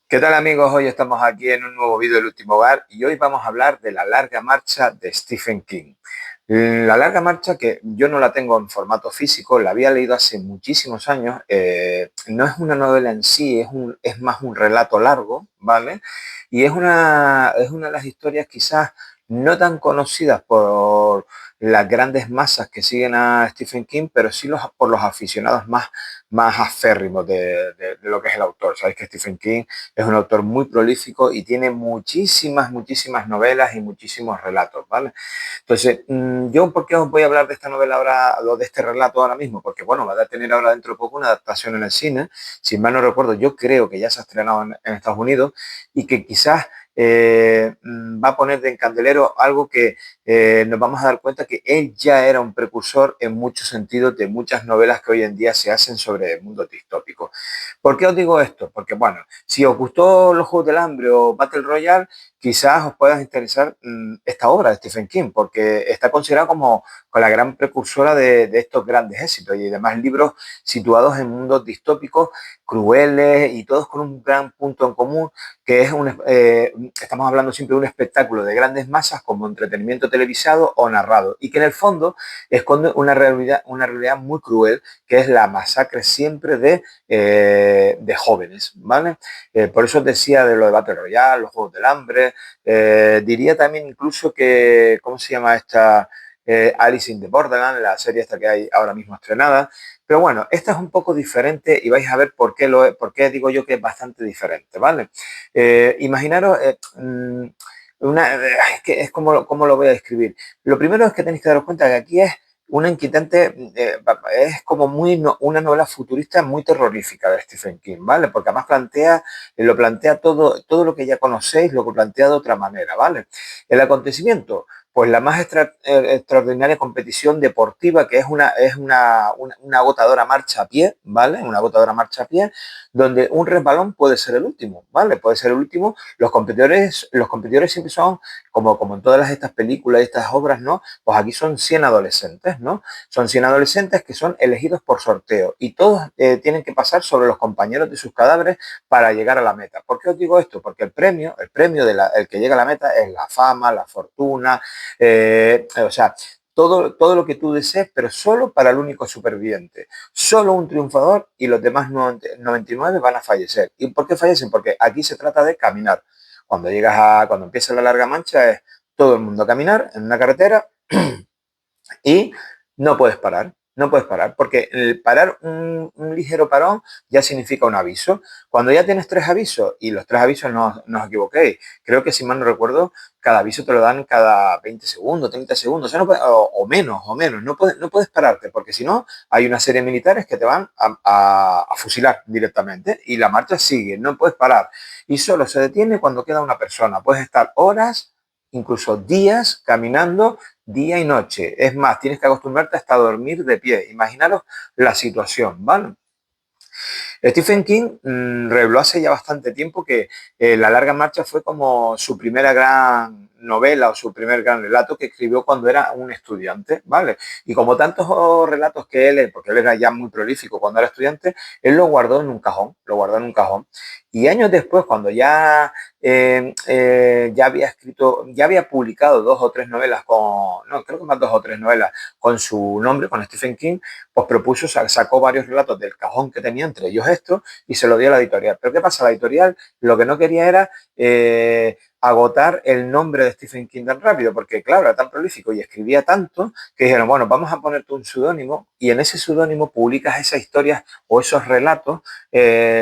¿Qué tal amigos? Hoy estamos aquí en un nuevo vídeo del Último Hogar y hoy vamos a hablar de La larga marcha de Stephen King. La larga marcha, que yo no la tengo en formato físico, la había leído hace muchísimos años, no es una novela en sí, es más un relato largo, ¿vale? Y es una de las historias quizás no tan conocidas por las grandes masas que siguen a Stephen King, pero sí por los aficionados más aférrimos de lo que es el autor. Sabéis que Stephen King es un autor muy prolífico y tiene muchísimas novelas y muchísimos relatos, ¿vale? Entonces, yo, ¿por qué os voy a hablar de esta novela ahora, o de este relato ahora mismo? Porque, bueno, va a tener ahora dentro de poco una adaptación en el cine. Si mal no recuerdo, yo creo que ya se ha estrenado en Estados Unidos y que quizás va a poner de encandelero algo que nos vamos a dar cuenta que él ya era un precursor en muchos sentidos de muchas novelas que hoy en día se hacen sobre el mundo distópico. ¿Por qué os digo esto? Porque, bueno, si os gustó Los Juegos del Hambre o Battle Royale, quizás os pueda interesar esta obra de Stephen King, porque está considerada como la gran precursora de estos grandes éxitos y demás libros situados en mundos distópicos, crueles y todos con un gran punto en común, que es estamos hablando siempre de un espectáculo de grandes masas como entretenimiento televisado o narrado, y que en el fondo esconde una realidad muy cruel, que es la masacre siempre de jóvenes, ¿vale? Por eso os decía de lo de Battle Royale, los Juegos del Hambre, diría también incluso que, ¿cómo se llama esta? Alice in the Borderland, la serie esta que hay ahora mismo estrenada. Pero bueno, esta es un poco diferente y vais a ver por qué digo yo que es bastante diferente, ¿vale? Imaginaros, es que es como lo voy a describir. Lo primero es que tenéis que daros cuenta que aquí es una inquietante, es como una novela futurista muy terrorífica de Stephen King, ¿vale? Porque además lo plantea todo lo que ya conocéis, lo que plantea de otra manera, ¿vale? El acontecimiento, pues la más extraordinaria competición deportiva, que es una agotadora marcha a pie, ¿vale? Una agotadora marcha a pie, donde un resbalón puede ser el último, ¿vale? Puede ser el último. Los competidores siempre son, como en todas estas películas y estas obras, ¿no? Pues aquí son 100 adolescentes, ¿no? Son 100 adolescentes que son elegidos por sorteo y todos tienen que pasar sobre los compañeros de sus cadáveres para llegar a la meta. ¿Por qué os digo esto? Porque el premio el que llega a la meta es la fama, la fortuna, o sea, todo lo que tú desees, pero solo para el único superviviente. Solo un triunfador y los demás 99 van a fallecer. ¿Y por qué fallecen? Porque aquí se trata de caminar. Cuando empieza la larga mancha es todo el mundo a caminar en una carretera y no puedes parar. No puedes parar, porque el parar un ligero parón ya significa un aviso. Cuando ya tienes tres avisos, y los tres avisos no os equivoquéis, creo que si mal no recuerdo, cada aviso te lo dan cada 20 segundos, 30 segundos, o, sea, o menos, no puedes pararte, porque si no, hay una serie de militares que te van a fusilar directamente, y la marcha sigue, no puedes parar. Y solo se detiene cuando queda una persona. Puedes estar horas, incluso días, caminando día y noche. Es más, tienes que acostumbrarte hasta a dormir de pie. Imaginaros la situación, ¿vale? Stephen King reveló hace ya bastante tiempo que La larga marcha fue como su primera gran novela o su primer gran relato que escribió cuando era un estudiante, ¿vale? Y como tantos relatos que porque él era ya muy prolífico cuando era estudiante, él lo guardó en un cajón, lo guardó en un cajón. Y años después, cuando ya había escrito, ya había publicado dos o tres novelas no, creo que más dos o tres novelas con su nombre, con Stephen King, pues sacó varios relatos del cajón que tenía, entre ellos estos, y se lo dio a la editorial. Pero ¿qué pasa? La editorial lo que no quería era agotar el nombre de Stephen King tan rápido, porque claro, era tan prolífico y escribía tanto que dijeron, bueno, vamos a ponerte un seudónimo y en ese seudónimo publicas esas historias o esos relatos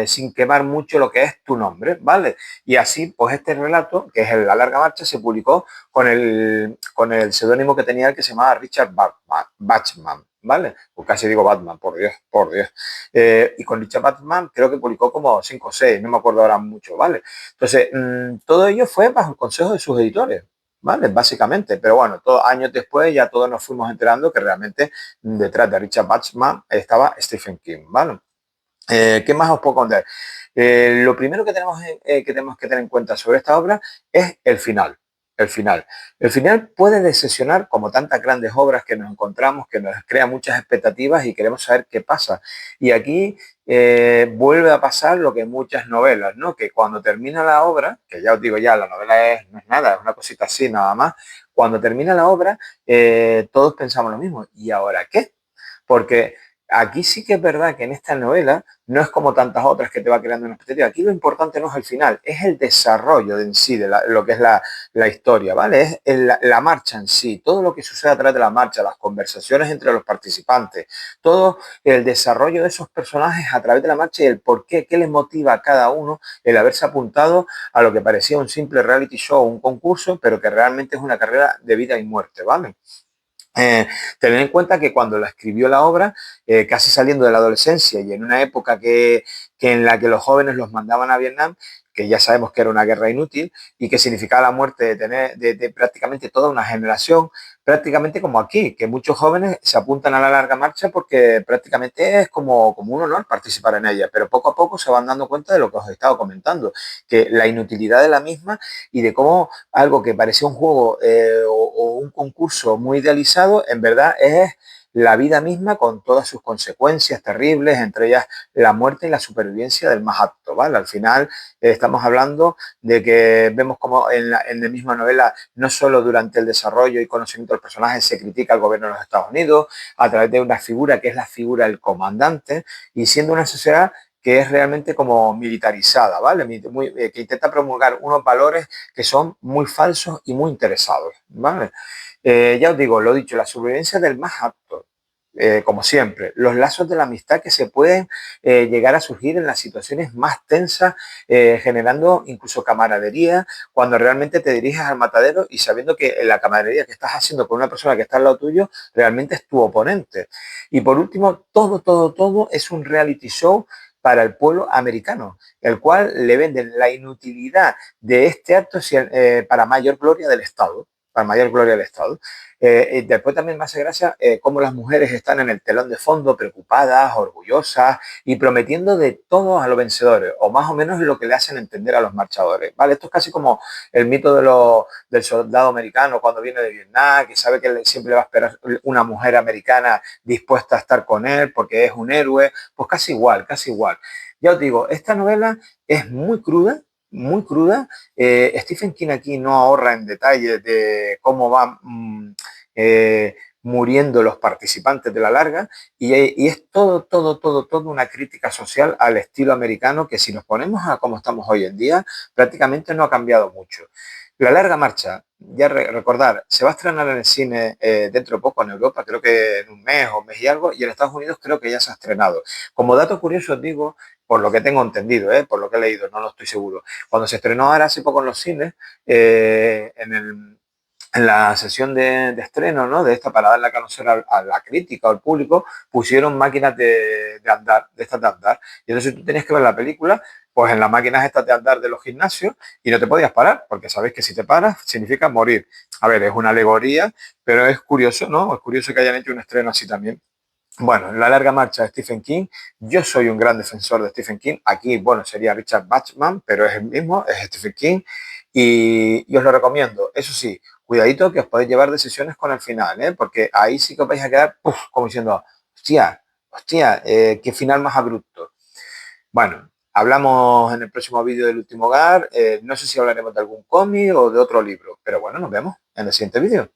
sin quemar mucho lo que es tu nombre, ¿vale? Y así, pues este relato, que es La larga marcha, se publicó con el seudónimo que tenía, el que se llamaba Richard Bachman, ¿vale? Pues casi digo Batman, por Dios, por Dios. Y con Richard Batman creo que publicó como 5 o 6, no me acuerdo ahora mucho, ¿vale? Entonces, todo ello fue bajo el consejo de sus editores, ¿vale? Básicamente, pero bueno, años después ya todos nos fuimos enterando que realmente detrás de Richard Bachman estaba Stephen King, ¿vale? ¿Qué más os puedo contar? Lo primero que tenemos que tener en cuenta sobre esta obra es el final. el final. El final puede decepcionar como tantas grandes obras que nos encontramos, que nos crea muchas expectativas y queremos saber qué pasa. Y aquí vuelve a pasar lo que en muchas novelas, ¿no? Que cuando termina la obra, que ya os digo ya, la novela no es nada, es una cosita así nada más, cuando termina la obra todos pensamos lo mismo. ¿Y ahora qué? Porque aquí sí que es verdad que en esta novela no es como tantas otras que te va creando una expectativa. Aquí lo importante no es el final, es el desarrollo en sí de lo que es la historia, ¿vale? Es la marcha en sí, todo lo que sucede a través de la marcha, las conversaciones entre los participantes, todo el desarrollo de esos personajes a través de la marcha y el por qué, qué les motiva a cada uno el haberse apuntado a lo que parecía un simple reality show, un concurso, pero que realmente es una carrera de vida y muerte, ¿vale? Tener en cuenta que cuando la escribió la obra, casi saliendo de la adolescencia y en una época que en la que los jóvenes los mandaban a Vietnam, que ya sabemos que era una guerra inútil y que significaba la muerte de prácticamente toda una generación, prácticamente como aquí, que muchos jóvenes se apuntan a la larga marcha porque prácticamente es como un honor participar en ella, pero poco a poco se van dando cuenta de lo que os he estado comentando, que la inutilidad de la misma y de cómo algo que parecía un juego o un concurso muy idealizado, en verdad es la vida misma con todas sus consecuencias terribles, entre ellas la muerte y la supervivencia del más apto, ¿vale? Al final estamos hablando de que vemos como en la misma novela, no solo durante el desarrollo y conocimiento del personaje se critica al gobierno de los Estados Unidos a través de una figura que es la figura del comandante y siendo una sociedad que es realmente como militarizada, ¿vale? Que intenta promulgar unos valores que son muy falsos y muy interesados, ¿vale? Ya os digo, lo dicho, la supervivencia del más apto, como siempre, los lazos de la amistad que se pueden llegar a surgir en las situaciones más tensas, generando incluso camaradería, cuando realmente te diriges al matadero y sabiendo que la camaradería que estás haciendo con una persona que está al lado tuyo realmente es tu oponente. Y por último, todo es un reality show para el pueblo americano, el cual le venden la inutilidad de este acto para mayor gloria del Estado, para mayor gloria del Estado. Y después también me hace gracia cómo las mujeres están en el telón de fondo, preocupadas, orgullosas y prometiendo de todo a los vencedores, o más o menos lo que le hacen entender a los marchadores. ¿Vale? Esto es casi como el mito del soldado americano cuando viene de Vietnam, que sabe que siempre va a esperar una mujer americana dispuesta a estar con él porque es un héroe, pues casi igual, casi igual. Ya os digo, esta novela es muy cruda, muy cruda. Stephen King aquí no ahorra en detalles de cómo van muriendo los participantes de la larga y es todo una crítica social al estilo americano que si nos ponemos a cómo estamos hoy en día, prácticamente no ha cambiado mucho. La larga marcha, ya recordar, se va a estrenar en el cine dentro de poco en Europa, creo que en un mes y algo, y en Estados Unidos creo que ya se ha estrenado. Como dato curioso os digo, por lo que tengo entendido, por lo que he leído, no lo estoy seguro. Cuando se estrenó ahora hace poco en los cines, en la sesión de estreno, ¿no? De esta para darle a conocer a la crítica o al público, pusieron máquinas de andar, de estas de andar. Y entonces tú tenías que ver la película, pues en las máquinas estas de andar de los gimnasios y no te podías parar, porque sabéis que si te paras significa morir. A ver, es una alegoría, pero es curioso, ¿no? Es curioso que hayan hecho un estreno así también. Bueno, en la larga marcha de Stephen King, yo soy un gran defensor de Stephen King. Aquí, bueno, sería Richard Bachman, pero es el mismo, es Stephen King. Y os lo recomiendo. Eso sí, cuidadito que os podéis llevar decisiones con el final, ¿eh? Porque ahí sí que os vais a quedar como diciendo, hostia, qué final más abrupto. Bueno, hablamos en el próximo vídeo del último hogar. No sé si hablaremos de algún cómic o de otro libro, pero bueno, nos vemos en el siguiente vídeo.